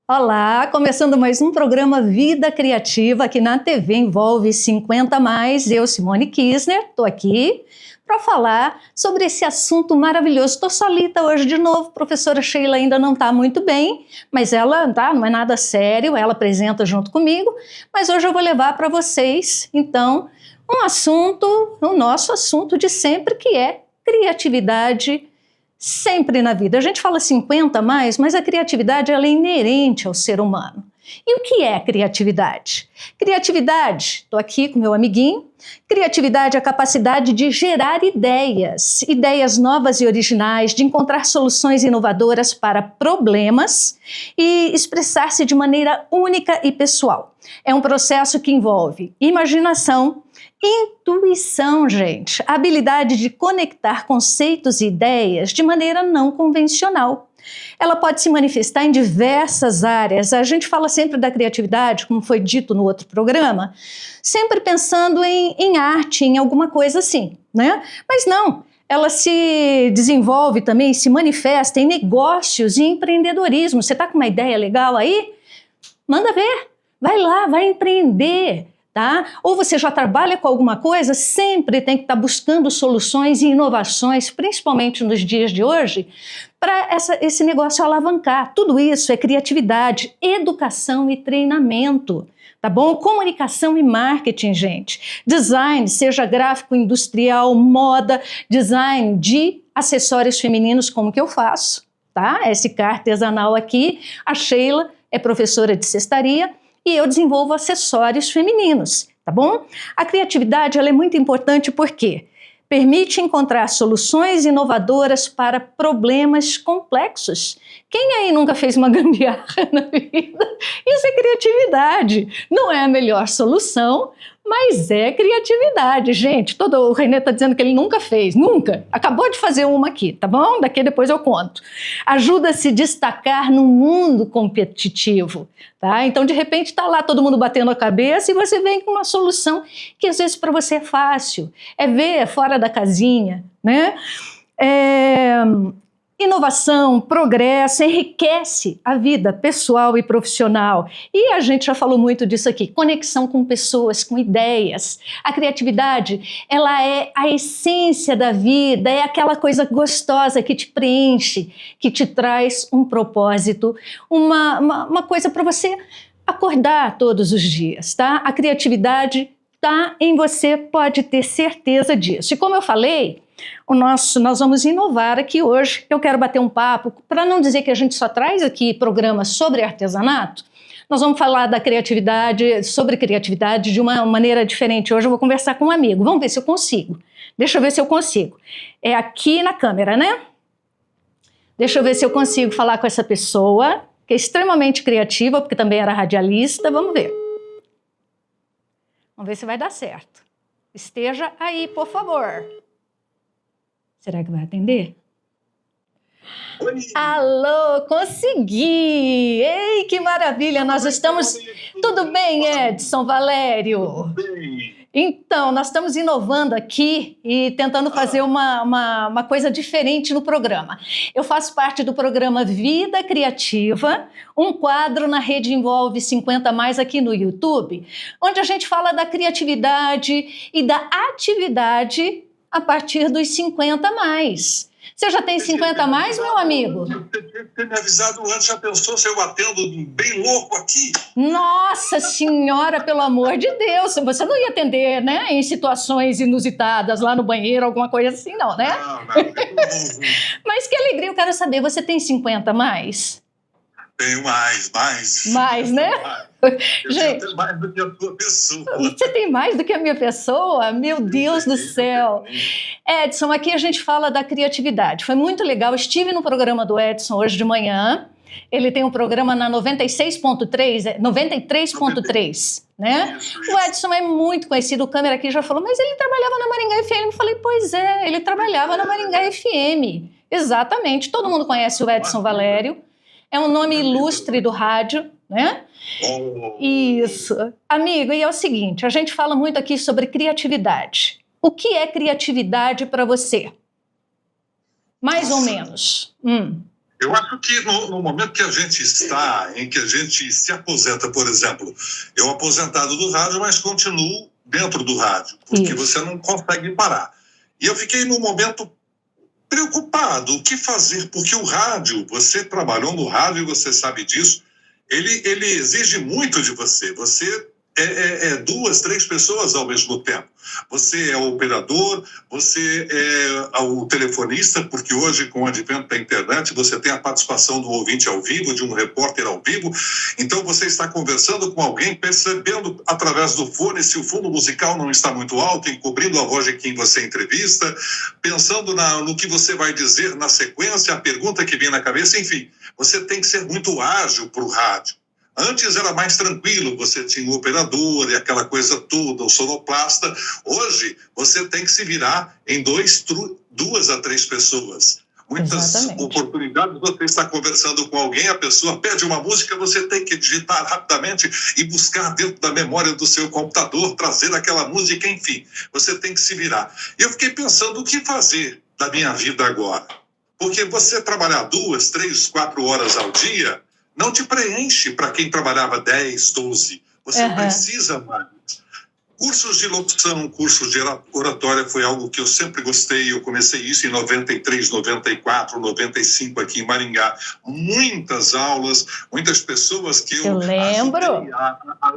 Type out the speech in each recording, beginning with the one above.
Olá, começando mais um programa Vida Criativa aqui na TV Envolve 50 Mais. Eu, Simone Kirchner, estou aqui para falar sobre esse assunto maravilhoso. Estou solita hoje de novo, professora Sheila ainda não está muito bem, mas ela não é nada sério, ela apresenta junto comigo, mas hoje eu vou levar para vocês, então, um assunto, o nosso assunto de sempre, que é criatividade sempre na vida. A gente fala 50 mais, mas a criatividade ela é inerente ao ser humano. E o que é criatividade? Criatividade, estou aqui com meu amiguinho, criatividade é a capacidade de gerar ideias, ideias novas e originais, de encontrar soluções inovadoras para problemas e expressar-se de maneira única e pessoal. É um processo que envolve imaginação, intuição, gente, a habilidade de conectar conceitos e ideias de maneira não convencional. Ela pode se manifestar em diversas áreas. A gente fala sempre da criatividade, como foi dito no outro programa, sempre pensando em arte, em alguma coisa assim, né? Mas não, ela se desenvolve também, se manifesta em negócios e empreendedorismo. Você está com uma ideia legal aí? Manda ver, vai lá, vai empreender. Tá? Ou você já trabalha com alguma coisa, sempre tem que estar buscando soluções e inovações, principalmente nos dias de hoje, para esse negócio alavancar. Tudo isso é criatividade, educação e treinamento, tá bom? Comunicação e marketing, gente. Design, seja gráfico, industrial, moda, design de acessórios femininos, como que eu faço, tá? SK artesanal aqui, a Sheila é professora de cestaria, e eu desenvolvo acessórios femininos, tá bom? A criatividade ela é muito importante porque permite encontrar soluções inovadoras para problemas complexos. Quem aí nunca fez uma gambiarra na vida? Isso é criatividade. Não é a melhor solução, mas é criatividade, gente. O Renê está dizendo que ele nunca fez, nunca. Acabou de fazer uma aqui, tá bom? Daqui depois eu conto. Ajuda a se destacar no mundo competitivo, tá? Então, de repente, está lá todo mundo batendo a cabeça e você vem com uma solução que às vezes para você é fácil, é ver fora da casinha, né? Inovação, progresso, enriquece a vida pessoal e profissional. E a gente já falou muito disso aqui, conexão com pessoas, com ideias. A criatividade, ela é a essência da vida, é aquela coisa gostosa que te preenche, que te traz um propósito, uma coisa para você acordar todos os dias, tá? A criatividade está em você, pode ter certeza disso. E como eu falei, nós vamos inovar aqui hoje. Eu quero bater um papo, para não dizer que a gente só traz aqui programas sobre artesanato, nós vamos falar da criatividade, sobre criatividade de uma maneira diferente. Hoje eu vou conversar com um amigo, vamos ver se eu consigo. Deixa eu ver se eu consigo. É aqui na câmera, né? Deixa eu ver se eu consigo falar com essa pessoa, que é extremamente criativa, porque também era radialista. Vamos ver. Vamos ver se vai dar certo. Esteja aí, por favor. Será que vai atender? Oi. Alô, consegui! Ei, que maravilha! Nós estamos... Tudo bem, Edson Valério? Tudo bem. Então, nós estamos inovando aqui e tentando fazer uma coisa diferente no programa. Eu faço parte do programa Vida Criativa, um quadro na Rede Envolve 50 Mais aqui no YouTube, onde a gente fala da criatividade e da atividade a partir dos 50 mais. Você já tem 50 mais, meu amigo? Ter me avisado antes, já pensou se eu atendo bem louco aqui? Nossa Senhora, pelo amor de Deus, você não ia atender, né, em situações inusitadas, lá no banheiro, alguma coisa assim, não, né? Não. Mas que alegria, eu quero saber, você tem 50 mais? Tenho mais. Mais, né? Eu tenho mais do que a tua pessoa. Você tem mais do que a minha pessoa? Meu Deus do céu. Edson, aqui a gente fala da criatividade. Foi muito legal. Estive no programa do Edson hoje de manhã. Ele tem um programa na 93.3, né? Isso. O Edson é muito conhecido. O câmera aqui já falou, mas ele trabalhava na Maringá FM. Eu falei, pois é, ele trabalhava na Maringá FM. Exatamente. Todo mundo conhece o Edson Valério. É um nome ilustre do rádio, né? Isso. Amigo, e é o seguinte, a gente fala muito aqui sobre criatividade. O que é criatividade para você? Mais ou menos. Eu acho que no momento que a gente está, em que a gente se aposenta, por exemplo, eu aposentado do rádio, mas continuo dentro do rádio, porque você não consegue parar. E eu fiquei num momento preocupado, o que fazer? Porque o rádio, você trabalhou no rádio e você sabe disso, ele exige muito de você. Você é 2, 3 pessoas ao mesmo tempo. Você é o operador, você é o telefonista, porque hoje, com o advento da internet, você tem a participação do ouvinte ao vivo, de um repórter ao vivo. Então, você está conversando com alguém, percebendo através do fone se o fundo musical não está muito alto, encobrindo a voz de quem você entrevista, pensando no que você vai dizer na sequência, a pergunta que vem na cabeça, enfim. Você tem que ser muito ágil para o rádio. Antes era mais tranquilo, você tinha o operador e aquela coisa toda, o sonoplasta. Hoje, você tem que se virar em 2 a 3 pessoas. Muitas oportunidades, você está conversando com alguém, a pessoa pede uma música, você tem que digitar rapidamente e buscar dentro da memória do seu computador, trazer aquela música, enfim. Você tem que se virar. Eu fiquei pensando o que fazer da minha vida agora. Porque você trabalhar 2, 3, 4 horas ao dia não te preenche para quem trabalhava 10, 12. Você precisa mais. Cursos de locução, cursos de oratória foi algo que eu sempre gostei. Eu comecei isso em 93, 94, 95 aqui em Maringá. Muitas aulas, muitas pessoas que eu lembro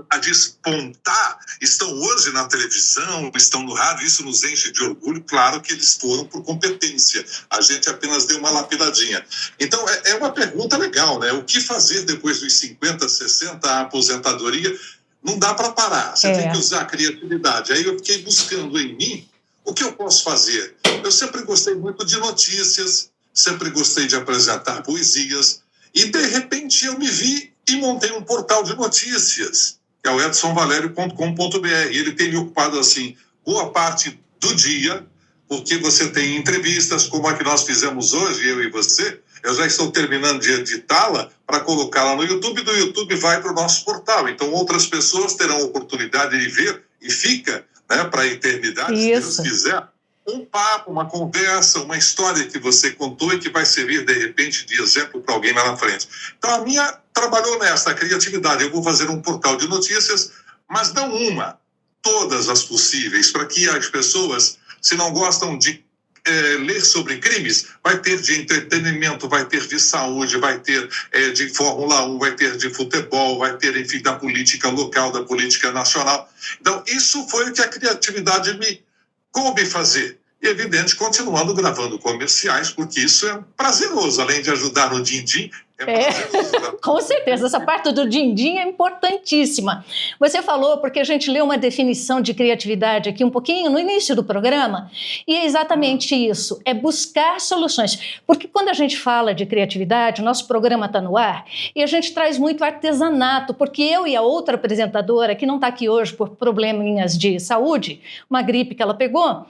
a despontar estão hoje na televisão, estão no rádio. Isso nos enche de orgulho. Claro que eles foram por competência. A gente apenas deu uma lapidadinha. Então, é uma pergunta legal, né? O que fazer depois dos 50, 60, a aposentadoria? Não dá para parar, você tem que usar a criatividade. Aí eu fiquei buscando em mim o que eu posso fazer. Eu sempre gostei muito de notícias, sempre gostei de apresentar poesias, e de repente eu me vi e montei um portal de notícias, que é o edsonvalerio.com.br. Ele tem me ocupado assim boa parte do dia, porque você tem entrevistas como a que nós fizemos hoje, eu e você. Eu já estou terminando de editá-la para colocá-la no YouTube, do YouTube vai para o nosso portal. Então, outras pessoas terão a oportunidade de ver e fica, né, para a eternidade, se Deus quiser, um papo, uma conversa, uma história que você contou e que vai servir, de repente, de exemplo para alguém lá na frente. Então, a minha trabalhou nessa criatividade. Eu vou fazer um portal de notícias, mas não uma, todas as possíveis, para que as pessoas, se não gostam de ler sobre crimes, vai ter de entretenimento, vai ter de saúde, vai ter de Fórmula 1, vai ter de futebol, vai ter, enfim, da política local, da política nacional. Então, isso foi o que a criatividade me coube fazer. E, evidente, continuando gravando comerciais, porque isso é prazeroso, além de ajudar no din-din, prazeroso. Com certeza, essa parte do din-din é importantíssima. Você falou, porque a gente leu uma definição de criatividade aqui um pouquinho no início do programa, e é exatamente isso, é buscar soluções. Porque quando a gente fala de criatividade, o nosso programa está no ar, e a gente traz muito artesanato, porque eu e a outra apresentadora, que não está aqui hoje por probleminhas de saúde, uma gripe que ela pegou,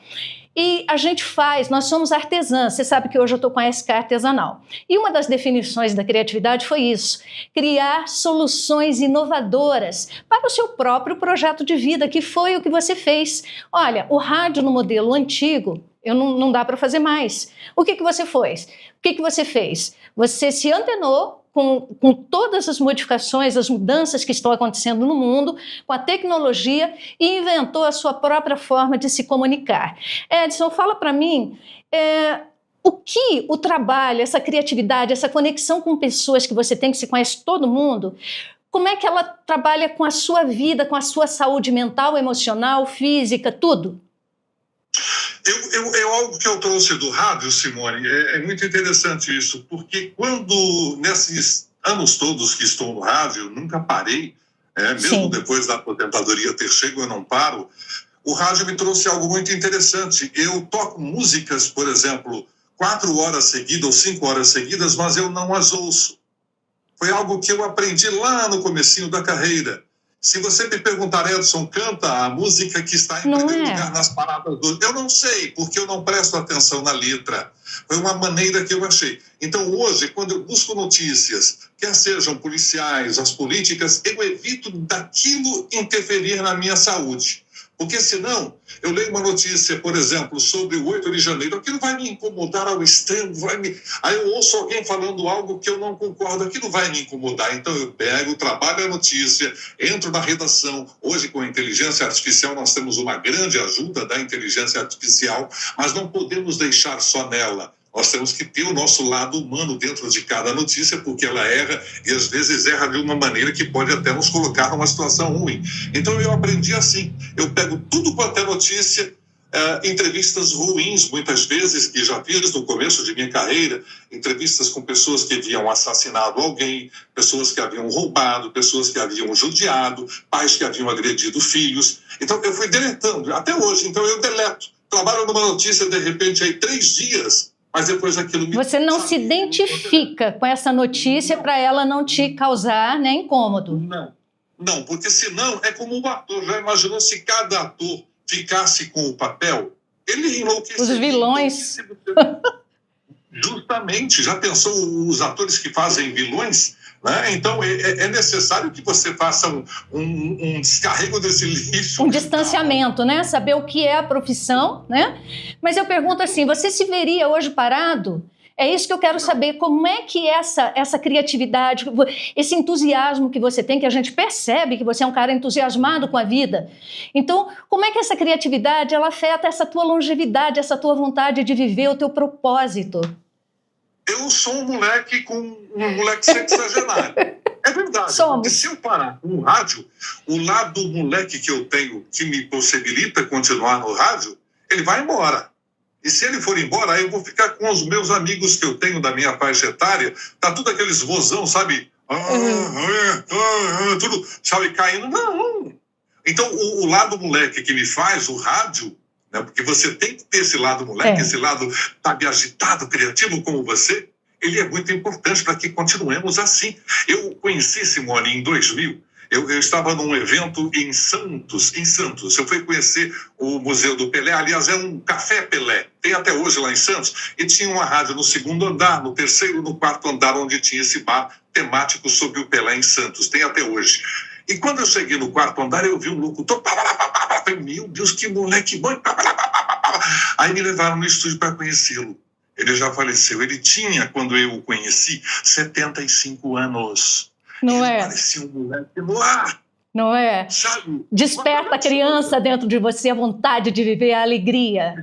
e a gente nós somos artesãs. Você sabe que hoje eu estou com a SK Artesanal. E uma das definições da criatividade foi isso: criar soluções inovadoras para o seu próprio projeto de vida, que foi o que você fez. Olha, o rádio no modelo antigo, não dá para fazer mais. O que você fez? O que você fez? Você se antenou com todas as modificações, as mudanças que estão acontecendo no mundo, com a tecnologia, e inventou a sua própria forma de se comunicar. Edson, fala para mim, o que o trabalho, essa criatividade, essa conexão com pessoas que você tem, que se conhece todo mundo, como é que ela trabalha com a sua vida, com a sua saúde mental, emocional, física, tudo? Algo que eu trouxe do rádio, Simone, é muito interessante isso, porque nesses anos todos que estou no rádio, nunca parei, mesmo depois da aposentadoria ter chego, eu não paro. O rádio me trouxe algo muito interessante. Eu toco músicas, por exemplo, 4 horas seguidas ou 5 horas seguidas, mas eu não as ouço. Foi algo que eu aprendi lá no comecinho da carreira. Se você me perguntar, Edson, canta a música que está em primeiro lugar nas paradas do... Eu não sei, porque eu não presto atenção na letra. Foi uma maneira que eu achei. Então, hoje, quando eu busco notícias, quer sejam policiais, as políticas, eu evito daquilo interferir na minha saúde. Porque senão, eu leio uma notícia, por exemplo, sobre o 8 de janeiro, aquilo vai me incomodar ao extremo, aí eu ouço alguém falando algo que eu não concordo, aquilo vai me incomodar. Então eu pego, trabalho a notícia, entro na redação. Hoje, com a inteligência artificial, nós temos uma grande ajuda da inteligência artificial, mas não podemos deixar só nela. Nós temos que ter o nosso lado humano dentro de cada notícia, porque ela erra, e às vezes erra de uma maneira que pode até nos colocar numa situação ruim. Então eu aprendi assim, eu pego tudo quanto é notícia, entrevistas ruins, muitas vezes, que já fiz no começo de minha carreira, entrevistas com pessoas que haviam assassinado alguém, pessoas que haviam roubado, pessoas que haviam judiado, pais que haviam agredido filhos. Então eu fui deletando, até hoje, então eu deleto. Trabalho numa notícia, de repente, aí 3 dias, mas depois aquilo me... Você não se identifica com essa notícia para ela não te causar, né, incômodo. Não, porque senão é como o ator. Já imaginou se cada ator ficasse com o papel? Ele enlouqueceria. Os vilões. Justamente, já pensou os atores que fazem vilões? Né? Então é necessário que você faça um descarrego desse lixo. Um distanciamento, né? Saber o que é a profissão, né? Mas eu pergunto assim, você se veria hoje parado? É isso que eu quero saber, como é que essa criatividade, esse entusiasmo que você tem, que a gente percebe que você é um cara entusiasmado com a vida. Então, como é que essa criatividade, ela afeta essa tua longevidade, essa tua vontade de viver, o teu propósito? Eu sou um moleque sexagenário. É verdade. Somos. Porque se eu parar com o rádio, o lado moleque que eu tenho, que me possibilita continuar no rádio, ele vai embora. E se ele for embora, aí eu vou ficar com os meus amigos que eu tenho da minha faixa etária, tá tudo aqueles vozão, sabe? Tudo, sabe, caindo. Não. Então, o lado moleque que me faz o rádio, né, porque você tem que ter esse lado moleque, esse lado, sabe, agitado, criativo como você, ele é muito importante para que continuemos assim. Eu conheci, Simone, em 2000, eu estava num evento em Santos. Eu fui conhecer o Museu do Pelé, aliás, é um Café Pelé, tem até hoje lá em Santos, e tinha uma rádio no 2º andar, no 3º e no 4º andar, onde tinha esse bar temático sobre o Pelé em Santos, tem até hoje. E quando eu cheguei no 4º andar, eu vi um locutor, falei, meu Deus, que moleque bom, aí me levaram no estúdio para conhecê-lo. Ele já faleceu, ele tinha, quando eu o conheci, 75 anos. Não ele é? parecia um moleque lá. Não é? Sabe? Desperta a criança dentro de você, a vontade de viver, a alegria.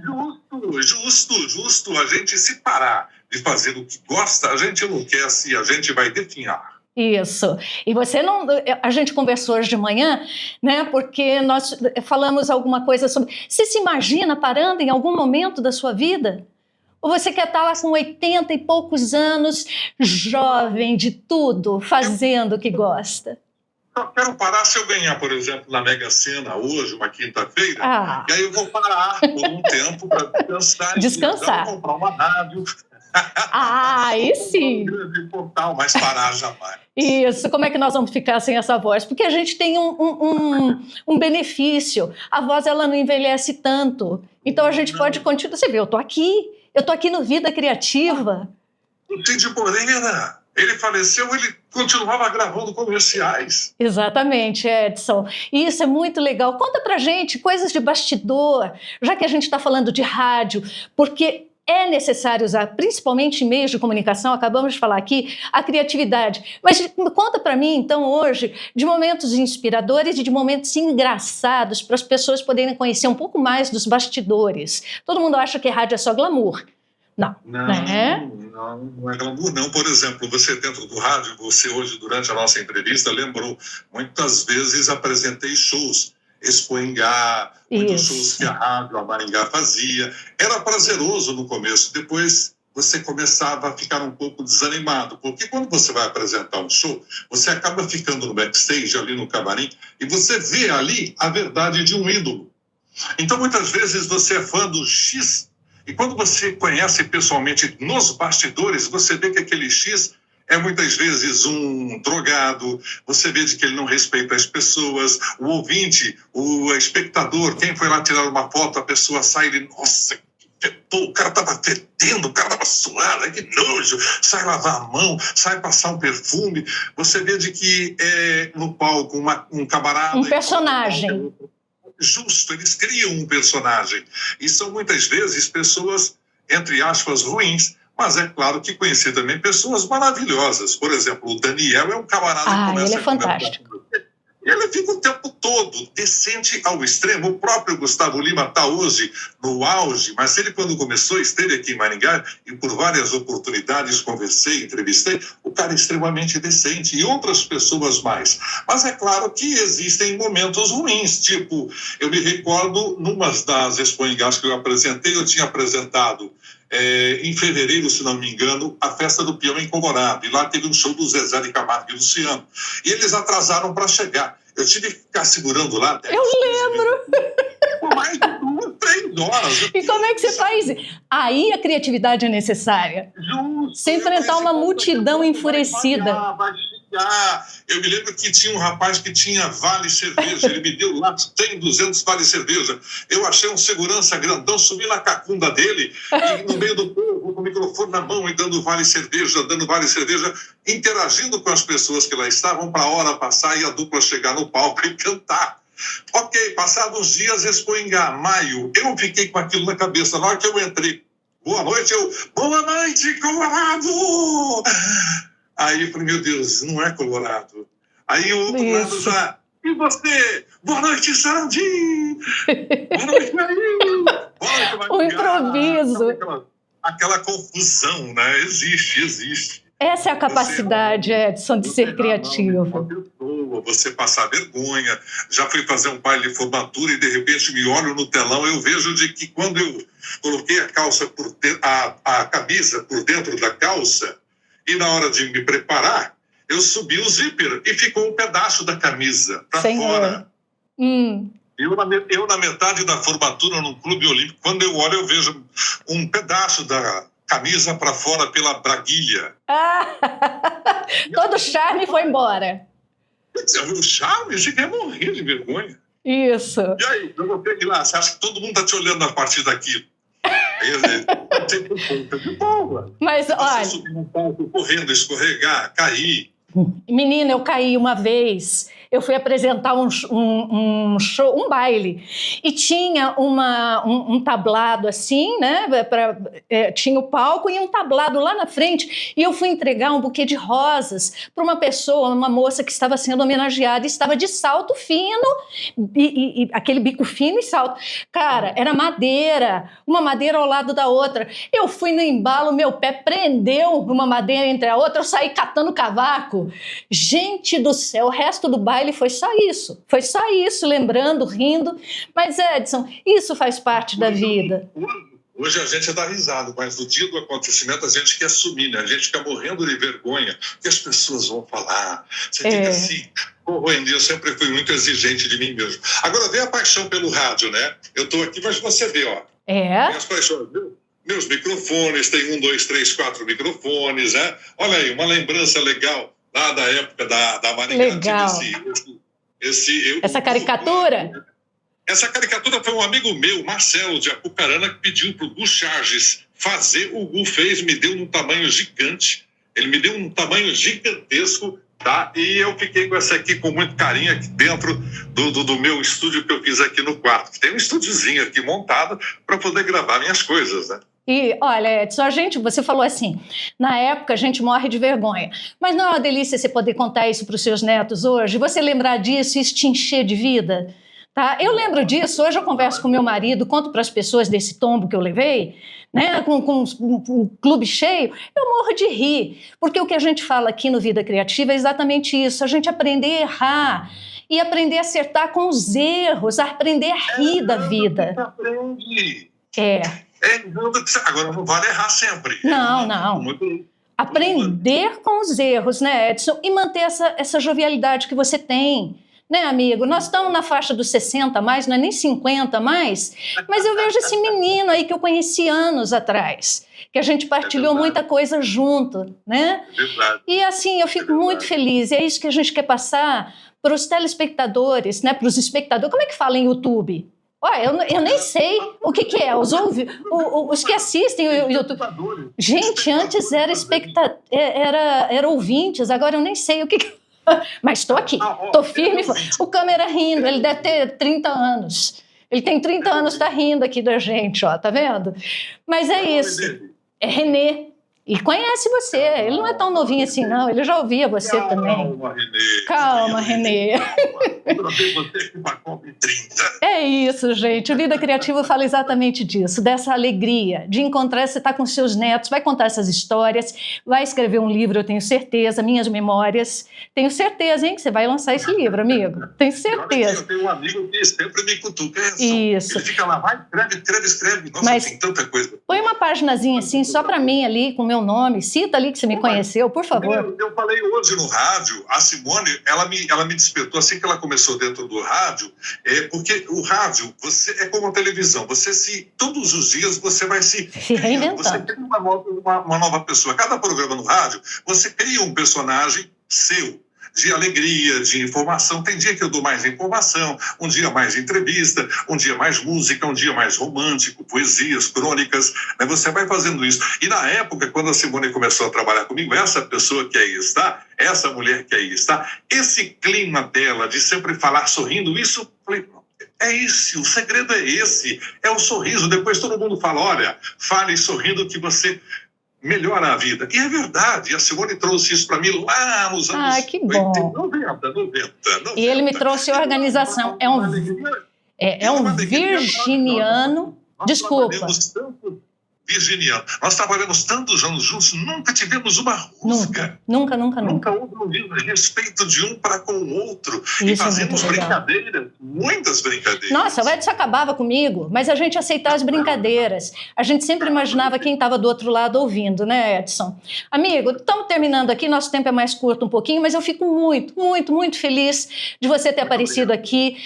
Justo. A gente, se parar de fazer o que gosta, a gente enlouquece e a gente vai definhar. Isso. E você não... A gente conversou hoje de manhã, né? Porque nós falamos alguma coisa sobre... Você se imagina parando em algum momento da sua vida? Ou você quer estar lá com 80 e poucos anos, jovem de tudo, fazendo o que gosta? Eu quero parar se eu ganhar, por exemplo, na Mega Sena hoje, uma quinta-feira, e aí eu vou parar por um tempo para descansar. Vou comprar uma rádio. Aí sim. Um grande portal, mas parar jamais. Isso, como é que nós vamos ficar sem essa voz? Porque a gente tem um benefício. A voz, ela não envelhece tanto. Então a gente pode continuar. Você vê, eu tô aqui no Vida Criativa. O Cid Moreira, ele faleceu, ele continuava gravando comerciais. Exatamente, Edson. E isso é muito legal. Conta pra gente coisas de bastidor, já que a gente está falando de rádio, porque é necessário usar, principalmente em meios de comunicação, acabamos de falar aqui, a criatividade. Mas conta para mim, então, hoje, de momentos inspiradores e de momentos engraçados para as pessoas poderem conhecer um pouco mais dos bastidores. Todo mundo acha que rádio é só glamour. Não. Não é glamour, não. Por exemplo, você dentro do rádio, você hoje, durante a nossa entrevista, lembrou, muitas vezes apresentei shows, Expo Engá, muitos shows que a Rádio a Maringá fazia. Era prazeroso no começo, depois você começava a ficar um pouco desanimado, porque quando você vai apresentar um show, você acaba ficando no backstage, ali no camarim, e você vê ali a verdade de um ídolo. Então, muitas vezes, você é fã do X, e quando você conhece pessoalmente nos bastidores, você vê que aquele X é muitas vezes um drogado, você vê de que ele não respeita as pessoas, o ouvinte, o espectador, quem foi lá tirar uma foto, a pessoa sai e ele, nossa, o cara estava fedendo, o cara estava suado, que nojo, sai lavar a mão, sai passar um perfume, você vê de que no palco um camarada... Um personagem. justo, eles criam um personagem. E são muitas vezes pessoas, entre aspas, ruins, mas é claro que conheci também pessoas maravilhosas. Por exemplo, o Daniel é um camarada que começa ele é fantástico. Ele fica o tempo todo decente ao extremo. O próprio Gustavo Lima está hoje no auge, mas ele, quando começou, esteve aqui em Maringá e por várias oportunidades conversei, entrevistei. O cara é extremamente decente e outras pessoas mais. Mas é claro que existem momentos ruins. Tipo, eu me recordo, numa das Expo Engás que eu apresentei, eu tinha apresentado em fevereiro, se não me engano, a Festa do Peão em Colorado. E lá teve um show do Zezé de Camargo e Luciano. E eles atrasaram para chegar. Eu tive que ficar segurando lá. Eu lembro! Por mais de 2, 3 horas. E como é que você faz? Aí a criatividade é necessária. Justo. Você enfrentar uma multidão enfurecida. Vai chegar. Eu me lembro que tinha um rapaz que tinha vale cerveja. Ele me deu lá 100, 200 vale cerveja. Eu achei um segurança grandão, subi na cacunda dele e no meio do povo, com o microfone na mão e dando vale cerveja, interagindo com as pessoas que lá estavam para a hora passar e a dupla chegar no palco e cantar. Ok, passados os dias, Expo Engá, maio, eu fiquei com aquilo na cabeça. Na hora que eu entrei, boa noite, boa noite, Colorado! Aí eu falei, meu Deus, não é Colorado. Aí o outro lado já, e você? Boa noite, Sandy! Boa noite, Marinho! O improviso. Aquela confusão, né? Existe. Essa é a capacidade, Edson, de ser criativo. Você passar vergonha. Já fui fazer um baile de formatura e de repente me olho no telão, eu vejo de que quando eu coloquei a camisa por dentro da calça e na hora de me preparar, eu subi o zíper e ficou um pedaço da camisa para fora. Eu, na metade da formatura no Clube Olímpico, quando eu olho, eu vejo um pedaço da camisa para fora pela braguilha. Todo o charme foi embora. O charme? Eu cheguei a morrer de vergonha. Isso. E aí, eu vou ter que ir lá. Você acha que todo mundo está te olhando a partir daquilo? Mas, olha... Você subir num palco correndo, escorregar, cair. Menina, eu caí uma vez. Eu fui apresentar um show, um baile, e tinha um tablado assim, né? Tinha o palco e um tablado lá na frente, e eu fui entregar um buquê de rosas para uma pessoa, uma moça que estava sendo homenageada, e estava de salto fino, e aquele bico fino e salto. Cara, era madeira, uma madeira ao lado da outra. Eu fui no embalo, meu pé prendeu uma madeira entre a outra, eu saí catando cavaco. Gente do céu, o resto do baile foi só isso, lembrando, rindo. Mas, Edson, isso faz parte da vida. Hoje a gente dá risada, mas no dia do acontecimento a gente quer assumir, né? A gente fica morrendo de vergonha, que as pessoas vão falar. Você fica assim, corroendo. Eu sempre fui muito exigente de mim mesmo. Agora vem a paixão pelo rádio, né? Eu estou aqui, mas você vê, ó. Minhas paixões, meus microfones, tem 1, 2, 3, 4 microfones, né? Olha aí, uma lembrança legal lá da época da Maringá. Legal. Essa caricatura? Essa caricatura foi um amigo meu, Marcelo, de Apucarana, que pediu para o Gu Charges fazer. O Gu fez, me deu um tamanho gigante. Ele me deu um tamanho gigantesco, tá? E eu fiquei com essa aqui com muito carinho aqui dentro do meu estúdio que eu fiz aqui no quarto. Tem um estúdiozinho aqui montado para poder gravar minhas coisas, né? E, olha, Edson, você falou assim, na época a gente morre de vergonha, mas não é uma delícia você poder contar isso para os seus netos hoje? Você lembrar disso e isso te encher de vida? Tá? Eu lembro disso, hoje eu converso com meu marido, conto para as pessoas desse tombo que eu levei, né, com um clube cheio, eu morro de rir, porque o que a gente fala aqui no Vida Criativa é exatamente isso, a gente aprender a errar e aprender a acertar com os erros, aprender a rir da vida. Aprende. Agora não vale errar sempre. Não. Aprender com os erros, né, Edson? E manter essa jovialidade que você tem, né, amigo? Nós estamos na faixa dos 60 mais, não é nem 50 mais, mas eu vejo esse menino aí que eu conheci anos atrás, que a gente partilhou muita coisa junto, né? E assim, eu fico muito feliz, e é isso que a gente quer passar para os telespectadores, né, para os espectadores. Como é que fala em YouTube? Olha, eu nem sei o que é. Os que assistem o YouTube. Gente, antes era ouvintes, agora eu nem sei o que Mas estou aqui, estou firme. O câmera rindo, ele deve ter 30 anos. Ele tem 30 anos, está rindo aqui da gente, ó, tá vendo? Mas é isso. É Renê. E conhece você. Ele não é tão novinho assim, não. Ele já ouvia você também. Calma, Renê. É isso, gente. O Vida Criativa fala exatamente disso, dessa alegria de encontrar. Você está com seus netos, vai contar essas histórias, vai escrever um livro, eu tenho certeza, Minhas Memórias. Tenho certeza, hein, que você vai lançar esse livro, amigo. Tenho certeza. Eu tenho um amigo que sempre me cutuca. Isso. Ele fica lá, vai, escreve. Nossa, mas tem tanta coisa. Põe uma paginazinha assim, só para mim ali, com o meu nome. Cita ali que você me conheceu, por favor. Eu falei hoje no rádio, a Simone, ela me despertou assim que ela começou dentro do rádio, porque o rádio, você é como a televisão, todos os dias você vai se reinventando. Você cria uma nova pessoa. Cada programa no rádio, você cria um personagem seu, de alegria, de informação. Tem dia que eu dou mais informação, um dia mais entrevista, um dia mais música, um dia mais romântico, poesias, crônicas, né? Você vai fazendo isso. E na época, quando a Simone começou a trabalhar comigo, essa pessoa que aí está, essa mulher que aí está, esse clima dela de sempre falar sorrindo, isso, falei, é esse, o segredo é esse, é o sorriso. Depois todo mundo fala, olha, fale sorrindo que você melhora a vida. E é verdade, a Simone trouxe isso para mim lá nos anos 90. E ele me trouxe organização. É um virginiano. Desculpa. Virginiano. Nós trabalhamos tantos anos juntos, nunca tivemos uma rusga. Nunca. Nunca houve um respeito de um para com o outro. Isso, e fazemos brincadeiras, muitas brincadeiras. Nossa, o Edson acabava comigo, mas a gente aceitava as brincadeiras. A gente sempre imaginava quem estava do outro lado ouvindo, né, Edson? Amigo, estamos terminando aqui, nosso tempo é mais curto um pouquinho, mas eu fico muito feliz de você ter aparecido aqui,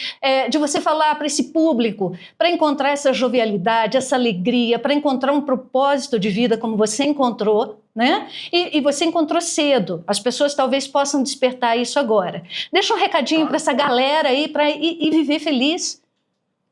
de você falar para esse público, para encontrar essa jovialidade, essa alegria, para encontrar um propósito de vida como você encontrou, né? E você encontrou cedo. As pessoas talvez possam despertar isso agora. Deixa um recadinho para essa galera aí para ir viver feliz.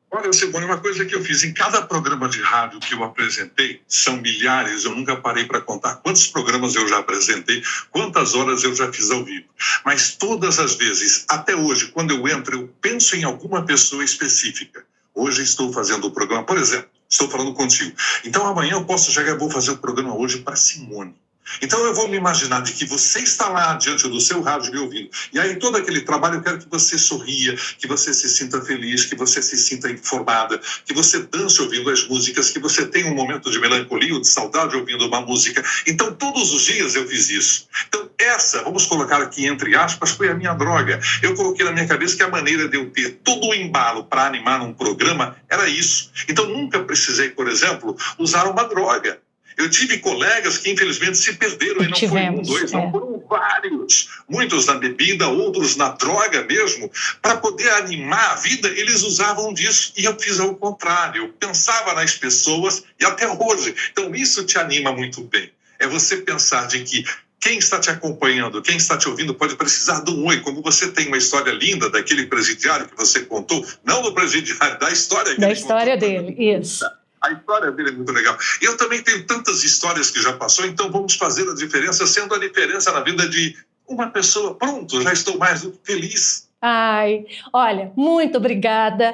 Olha, Simone, uma coisa que eu fiz em cada programa de rádio que eu apresentei, são milhares, eu nunca parei para contar quantos programas eu já apresentei, quantas horas eu já fiz ao vivo. Mas todas as vezes, até hoje, quando eu entro, eu penso em alguma pessoa específica. Hoje estou fazendo o programa, por exemplo, estou falando contigo. Então amanhã eu posso chegar e vou fazer o programa hoje para Simone. Então eu vou me imaginar de que você está lá diante do seu rádio me ouvindo. E aí todo aquele trabalho eu quero que você sorria, que você se sinta feliz, que você se sinta informada, que você dance ouvindo as músicas, que você tenha um momento de melancolia ou de saudade ouvindo uma música. Então todos os dias eu fiz isso. Então essa, vamos colocar aqui entre aspas, foi a minha droga. Eu coloquei na minha cabeça que a maneira de eu ter todo o embalo para animar um programa era isso. Então nunca precisei, por exemplo, usar uma droga. Eu tive colegas que, infelizmente, se perderam, e não foi um, dois, não foram vários. Muitos na bebida, outros na droga mesmo. Para poder animar a vida, eles usavam disso. E eu fiz ao contrário. Eu pensava nas pessoas e até hoje. Então, isso te anima muito bem. É você pensar de que quem está te acompanhando, quem está te ouvindo pode precisar de um oi. Como você tem uma história linda daquele presidiário que você contou, não do presidiário, da história que da história dele, isso. A história dele é muito legal. Eu também tenho tantas histórias que já passou, então vamos fazer a diferença, sendo a diferença na vida de uma pessoa. Pronto, já estou mais do que feliz. Ai, olha, muito obrigada.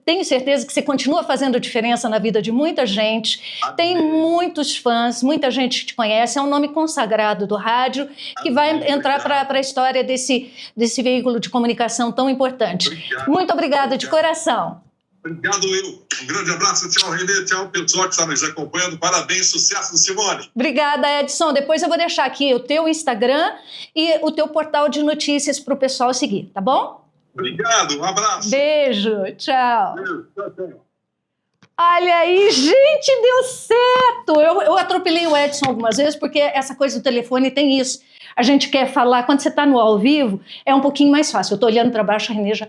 Tenho certeza que você continua fazendo diferença na vida de muita gente. Amém. Tem muitos fãs, muita gente que te conhece. É um nome consagrado do rádio que vai entrar para a história desse veículo de comunicação tão importante. Muito obrigada de coração. Obrigado, eu. Um grande abraço. Tchau, Renê. Tchau, pessoal que está nos acompanhando. Parabéns, sucesso, Simone. Obrigada, Edson. Depois eu vou deixar aqui o teu Instagram e o teu portal de notícias para o pessoal seguir, tá bom? Obrigado, um abraço. Beijo, tchau. Beijo, tchau. Olha aí, gente, deu certo! Eu atropelei o Edson algumas vezes, porque essa coisa do telefone tem isso. A gente quer falar, quando você está no ao vivo, é um pouquinho mais fácil. Eu estou olhando para baixo, a Renê já...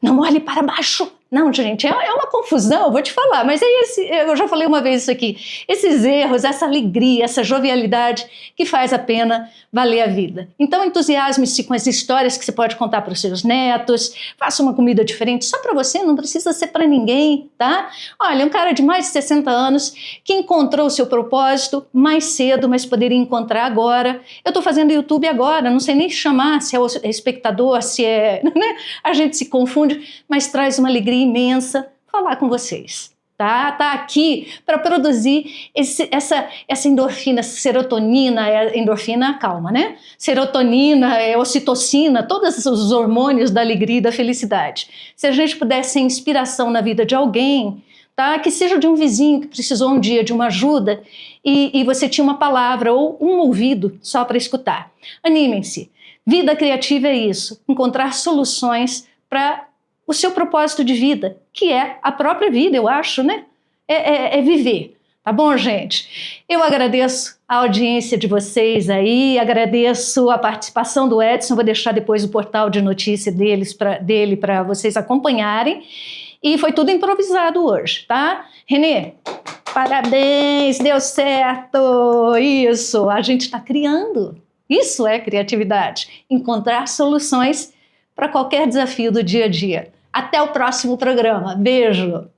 Não olhe para baixo, Não, gente, é uma confusão, vou te falar, mas eu já falei uma vez isso aqui, esses erros, essa alegria, essa jovialidade que faz a pena valer a vida. Então entusiasme-se com as histórias que você pode contar para os seus netos, faça uma comida diferente só para você, não precisa ser para ninguém, tá? Olha, um cara de mais de 60 anos que encontrou o seu propósito mais cedo, mas poderia encontrar agora. Eu estou fazendo YouTube agora, não sei nem chamar se é espectador, se é... Né? A gente se confunde, mas traz uma alegria imensa falar com vocês, tá? Tá aqui para produzir essa endorfina, serotonina, endorfina, calma, né? Serotonina, ocitocina, todos os hormônios da alegria e da felicidade. Se a gente puder ser inspiração na vida de alguém, tá? Que seja de um vizinho que precisou um dia de uma ajuda e você tinha uma palavra ou um ouvido só para escutar. Animem-se. Vida criativa é isso, encontrar soluções para o seu propósito de vida, que é a própria vida, eu acho, né? É viver, tá bom, gente? Eu agradeço a audiência de vocês aí, agradeço a participação do Edson, vou deixar depois o portal de notícia dele para vocês acompanharem, e foi tudo improvisado hoje, tá? Renê, parabéns, deu certo, isso, a gente está criando, isso é criatividade, encontrar soluções para qualquer desafio do dia a dia. Até o próximo programa. Beijo!